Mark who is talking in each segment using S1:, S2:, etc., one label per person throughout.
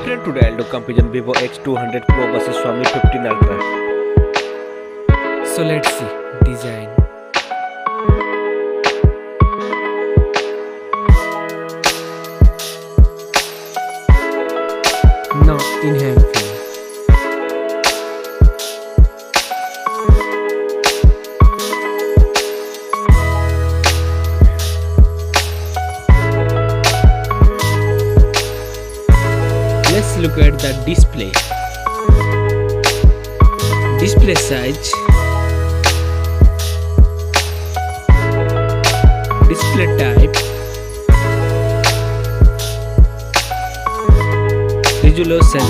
S1: friend, today I'll do comparison Vivo X200 Pro versus Xiaomi 15 Ultra.
S2: So let's see design. Now in hand feel. Let's look at the display. Display size, display type, resolution,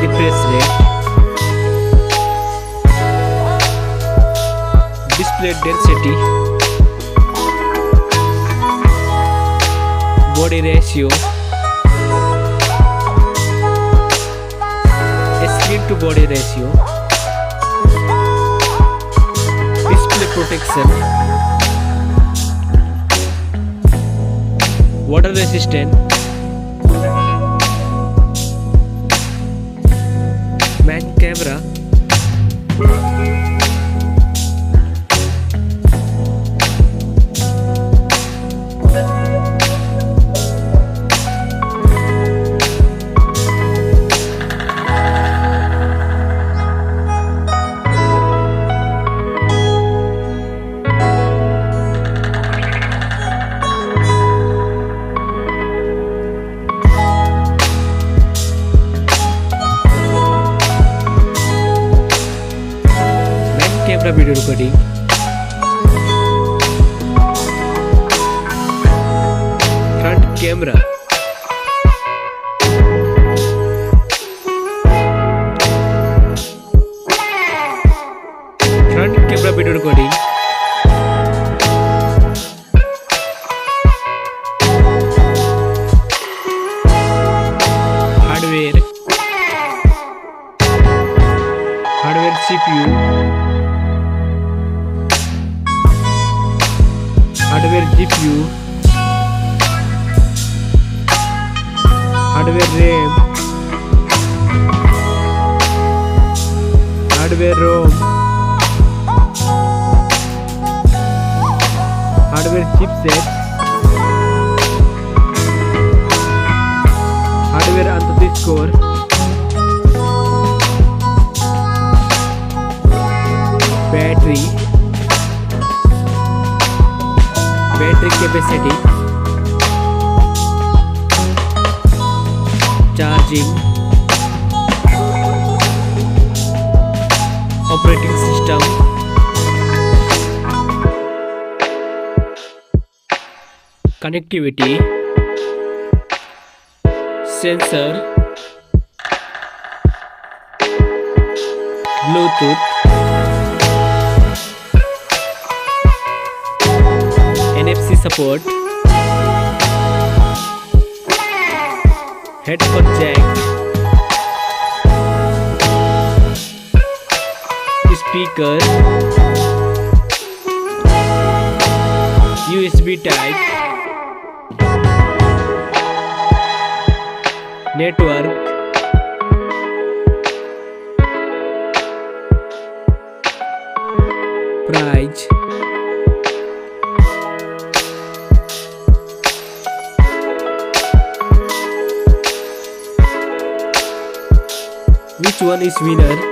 S2: refresh rate, display density, body ratio, screen to body ratio, display protection, water resistant, main camera, camera video recording, front camera, front camera video recording, hardware CPU, hardware GPU, hardware RAM, hardware ROM, hardware chipset, hardware underscore, battery capacity, charging, operating system, connectivity, sensor, Bluetooth, NFC support, headphone jack, speaker, USB type, network, price, which one is winner?